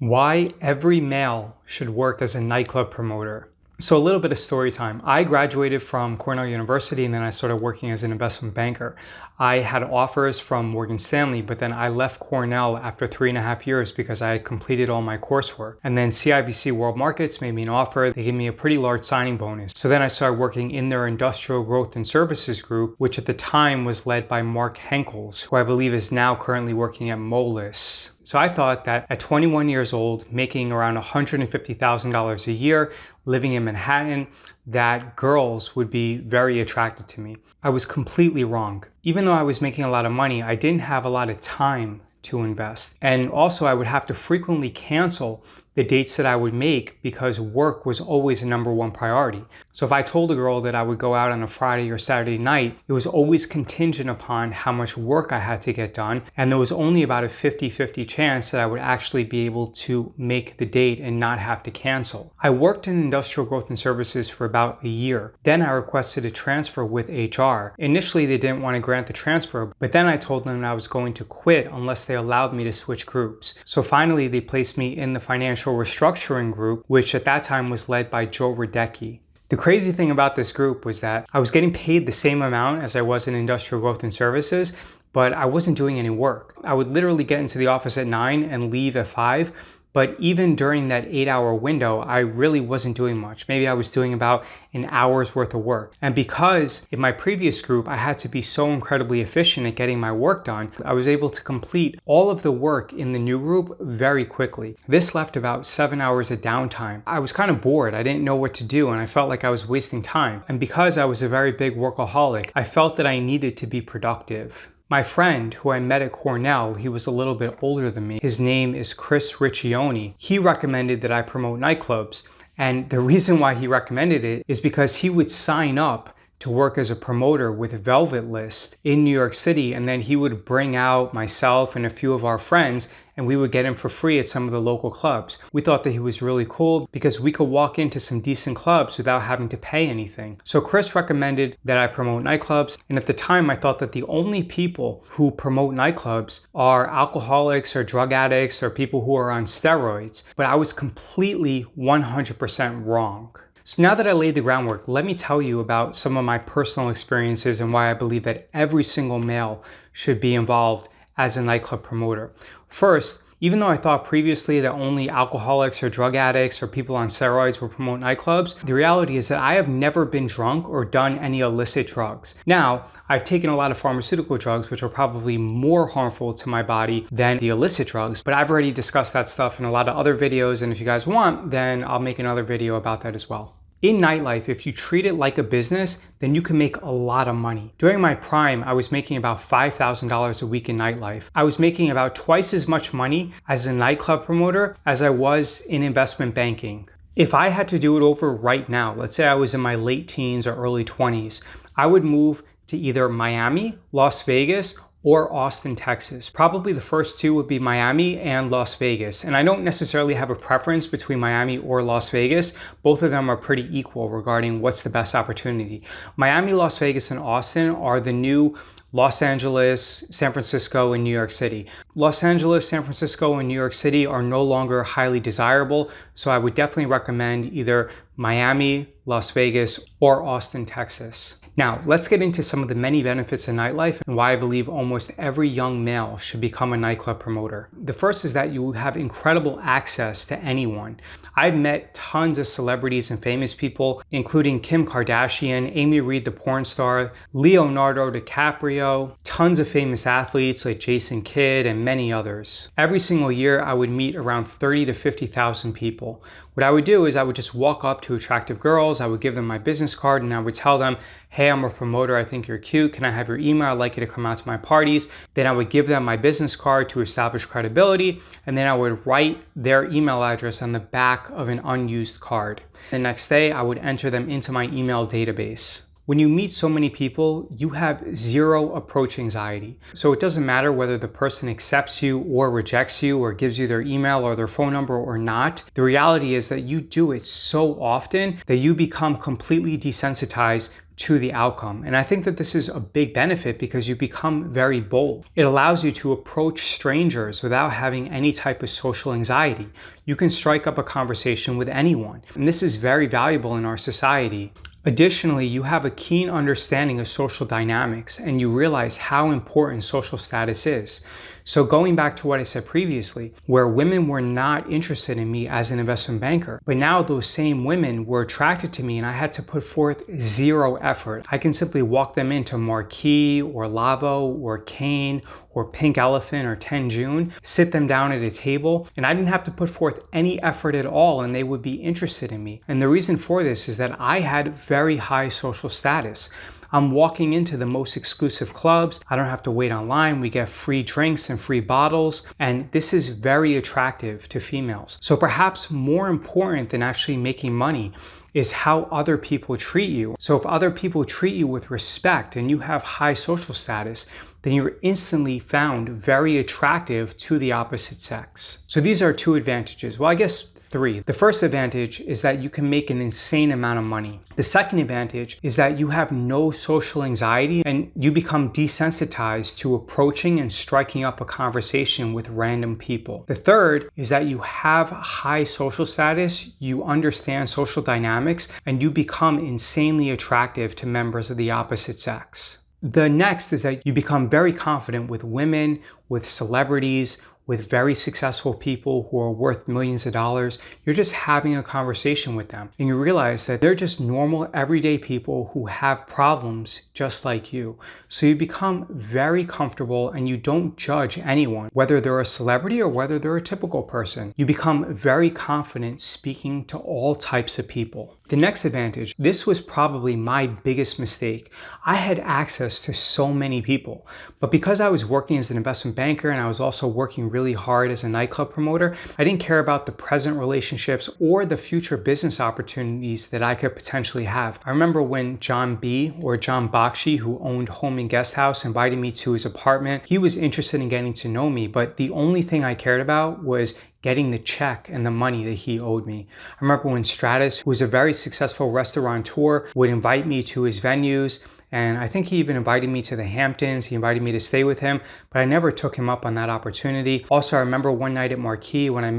Why every male should work as a nightclub promoter. So a little bit of story time. I graduated from Cornell University and then I started working as an investment banker. I had offers from Morgan Stanley, but then I left Cornell after 3.5 years because I had completed all my coursework. And then CIBC World Markets made me an offer. They gave me a pretty large signing bonus. So then I started working in their industrial growth and services group, which at the time was led by Mark Henkels, who I believe is now currently working at Moelis. So I thought that at 21 years old, making around $150,000 a year, living in Manhattan, that girls would be very attracted to me. I was completely wrong. Even though I was making a lot of money, I didn't have a lot of time to invest. And also I would have to frequently cancel the dates that I would make because work was always a #1 priority. So if I told a girl that I would go out on a Friday or Saturday night, it was always contingent upon how much work I had to get done. And there was only about a 50-50 chance that I would actually be able to make the date and not have to cancel. I worked in industrial growth and services for about a year. Then I requested a transfer with HR. Initially, they didn't want to grant the transfer, but then I told them I was going to quit unless they allowed me to switch groups. So finally, they placed me in the financial restructuring group, which at that time was led by Joe Radecki. The crazy thing about this group was that I was getting paid the same amount as I was in industrial growth and services, but I wasn't doing any work. I would literally get into the office at 9 and leave at 5. But even during that 8-hour window, I really wasn't doing much. Maybe I was doing about an hour's worth of work. And because in my previous group, I had to be so incredibly efficient at getting my work done, I was able to complete all of the work in the new group very quickly. This left about 7 hours of downtime. I was kind of bored. I didn't know what to do and I felt like I was wasting time. And because I was a very big workaholic, I felt that I needed to be productive. My friend who I met at Cornell, he was a little bit older than me. His name is Chris Riccioni. He recommended that I promote nightclubs. And the reason why he recommended it is because he would sign up to work as a promoter with Velvet List in New York City. And then he would bring out myself and a few of our friends and we would get him for free at some of the local clubs. We thought that he was really cool because we could walk into some decent clubs without having to pay anything. So Chris recommended that I promote nightclubs. And at the time, I thought that the only people who promote nightclubs are alcoholics or drug addicts or people who are on steroids. But I was completely 100% wrong. So now that I laid the groundwork, let me tell you about some of my personal experiences and why I believe that every single male should be involved as a nightclub promoter. First, even though I thought previously that only alcoholics or drug addicts or people on steroids would promote nightclubs, the reality is that I have never been drunk or done any illicit drugs. Now, I've taken a lot of pharmaceutical drugs, which are probably more harmful to my body than the illicit drugs, but I've already discussed that stuff in a lot of other videos, and if you guys want, then I'll make another video about that as well. In nightlife, if you treat it like a business, then you can make a lot of money. During my prime, I was making about $5,000 a week in nightlife. I was making about twice as much money as a nightclub promoter as I was in investment banking. If I had to do it over right now, let's say I was in my late teens or early 20s, I would move to either Miami, Las Vegas, or Austin, Texas. Probably the first two would be Miami and Las Vegas. And I don't necessarily have a preference between Miami or Las Vegas. Both of them are pretty equal regarding what's the best opportunity. Miami, Las Vegas, and Austin are the new Los Angeles, San Francisco, and New York City. Los Angeles, San Francisco, and New York City are no longer highly desirable, so I would definitely recommend either Miami, Las Vegas, or Austin, Texas. Now, let's get into some of the many benefits of nightlife and why I believe almost every young male should become a nightclub promoter. The first is that you have incredible access to anyone. I've met tons of celebrities and famous people, including Kim Kardashian, Amy Reed the porn star, Leonardo DiCaprio, tons of famous athletes like Jason Kidd and many others. Every single year, I would meet around 30 to 50,000 people. What I would do is I would just walk up to attractive girls, I would give them my business card and I would tell them, hey, I'm a promoter, I think you're cute, can I have your email? I'd like you to come out to my parties. Then I would give them my business card to establish credibility, and then I would write their email address on the back of an unused card. The next day, I would enter them into my email database. When you meet so many people, you have zero approach anxiety. So it doesn't matter whether the person accepts you or rejects you or gives you their email or their phone number or not. The reality is that you do it so often that you become completely desensitized to the outcome. And I think that this is a big benefit because you become very bold. It allows you to approach strangers without having any type of social anxiety. You can strike up a conversation with anyone. And this is very valuable in our society. Additionally, you have a keen understanding of social dynamics and you realize how important social status is. So going back to what I said previously, where women were not interested in me as an investment banker, but now those same women were attracted to me and I had to put forth zero effort. I can simply walk them into Marquee or Lavo or Kane or Pink Elephant or 10 June, sit them down at a table, and I didn't have to put forth any effort at all and they would be interested in me. And the reason for this is that I had very high social status. I'm walking into the most exclusive clubs. I don't have to wait online. We get free drinks and free bottles. And this is very attractive to females. So perhaps more important than actually making money is how other people treat you. So if other people treat you with respect and you have high social status, then you're instantly found very attractive to the opposite sex. So these are two advantages. Well, I guess three. The first advantage is that you can make an insane amount of money. The second advantage is that you have no social anxiety and you become desensitized to approaching and striking up a conversation with random people. The third is that you have high social status, you understand social dynamics, and you become insanely attractive to members of the opposite sex. The next is that you become very confident with women, with celebrities, with very successful people who are worth millions of dollars. You're just having a conversation with them and you realize that they're just normal, everyday people who have problems just like you. So you become very comfortable and you don't judge anyone, whether they're a celebrity or whether they're a typical person. You become very confident speaking to all types of people. The next advantage, this was probably my biggest mistake. I had access to so many people, but because I was working as an investment banker and I was also working really hard as a nightclub promoter, I didn't care about the present relationships or the future business opportunities that I could potentially have. I remember when John B. or John Bakshi, who owned Home and Guest House, invited me to his apartment. He was interested in getting to know me, but the only thing I cared about was getting the check and the money that he owed me. I remember when Stratus, who was a very successful restaurateur, would invite me to his venues. And I think he even invited me to the Hamptons. He invited me to stay with him, but I never took him up on that opportunity. Also, I remember one night at Marquee when I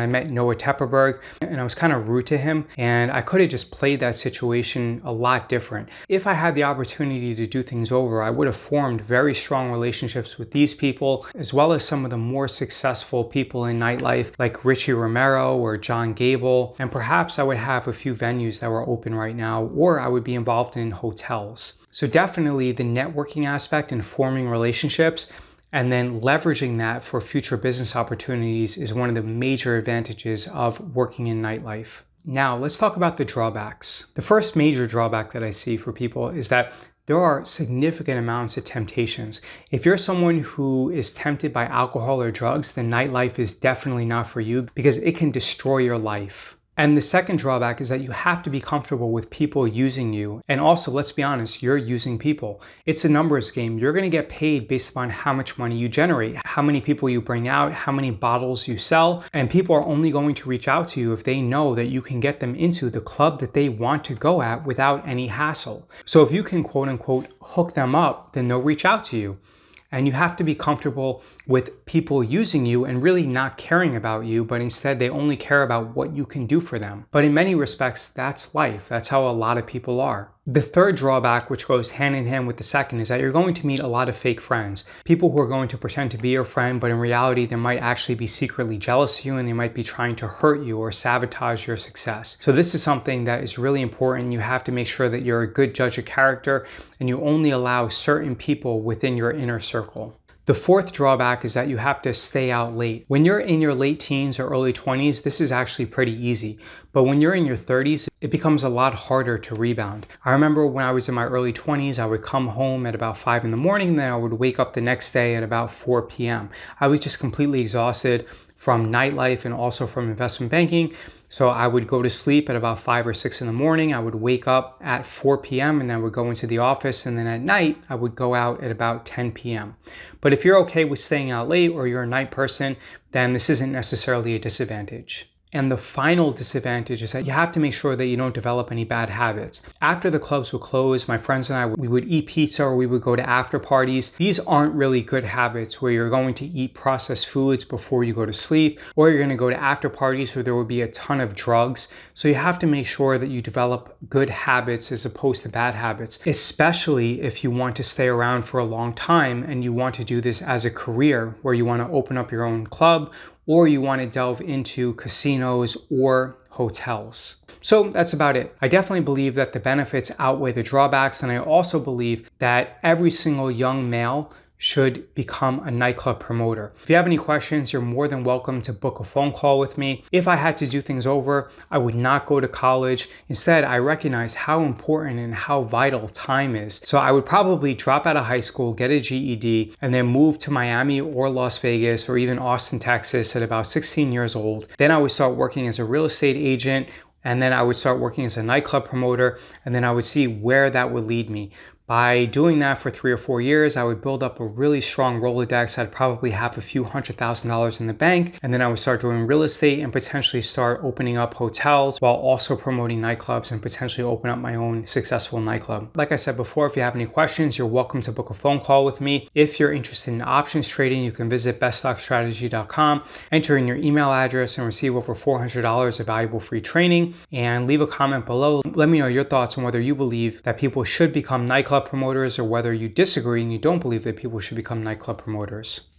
met Noah Tepperberg, and I was kind of rude to him, and I could have just played that situation a lot different. If I had the opportunity to do things over, I would have formed very strong relationships with these people, as well as some of the more successful people in nightlife, like Richie Romero or John Gable, and perhaps I would have a few venues that were open right now, or I would be involved in hotels. So definitely the networking aspect and forming relationships and then leveraging that for future business opportunities is one of the major advantages of working in nightlife. Now let's talk about the drawbacks. The first major drawback that I see for people is that there are significant amounts of temptations. If you're someone who is tempted by alcohol or drugs, then nightlife is definitely not for you because it can destroy your life. And the second drawback is that you have to be comfortable with people using you. And also, let's be honest, you're using people. It's a numbers game. You're gonna get paid based upon how much money you generate, how many people you bring out, how many bottles you sell. And people are only going to reach out to you if they know that you can get them into the club that they want to go at without any hassle. So if you can quote unquote hook them up, then they'll reach out to you. And you have to be comfortable with people using you and really not caring about you, but instead they only care about what you can do for them. But in many respects, that's life. That's how a lot of people are. The third drawback, which goes hand in hand with the second, is that you're going to meet a lot of fake friends. People who are going to pretend to be your friend, but in reality, they might actually be secretly jealous of you and they might be trying to hurt you or sabotage your success. So this is something that is really important. You have to make sure that you're a good judge of character and you only allow certain people within your inner circle. The fourth drawback is that you have to stay out late. When you're in your late teens or early 20s, this is actually pretty easy. But when you're in your 30s, it becomes a lot harder to rebound. I remember when I was in my early 20s, I would come home at about 5 in the morning, and then I would wake up the next day at about 4 p.m. I was just completely exhausted from nightlife and also from investment banking. So I would go to sleep at about 5 or 6 in the morning. I would wake up at 4 p.m. and then I would go into the office. And then at night, I would go out at about 10 p.m. But if you're okay with staying out late or you're a night person, then this isn't necessarily a disadvantage. And the final disadvantage is that you have to make sure that you don't develop any bad habits. After the clubs would close, my friends and I, we would eat pizza or we would go to after parties. These aren't really good habits where you're going to eat processed foods before you go to sleep, or you're going to go to after parties where there would be a ton of drugs. So you have to make sure that you develop good habits as opposed to bad habits, especially if you want to stay around for a long time and you want to do this as a career where you want to open up your own club, or you want to delve into casinos or hotels. So that's about it. I definitely believe that the benefits outweigh the drawbacks, and I also believe that every single young male should become a nightclub promoter. If you have any questions, you're more than welcome to book a phone call with me. If I had to do things over, I would not go to college. Instead, I recognize how important and how vital time is. So I would probably drop out of high school, get a GED, and then move to Miami or Las Vegas or even Austin, Texas at about 16 years old. Then I would start working as a real estate agent, and then I would start working as a nightclub promoter, and then I would see where that would lead me. By doing that for 3 or 4 years, I would build up a really strong Rolodex. I'd probably have a few $100,000 in the bank, and then I would start doing real estate and potentially start opening up hotels while also promoting nightclubs and potentially open up my own successful nightclub. Like I said before, if you have any questions, you're welcome to book a phone call with me. If you're interested in options trading, you can visit beststockstrategy.com, enter in your email address, and receive over $400 of valuable free training. And leave a comment below. Let me know your thoughts on whether you believe that people should become nightclub promoters or whether you disagree and you don't believe that people should become nightclub promoters.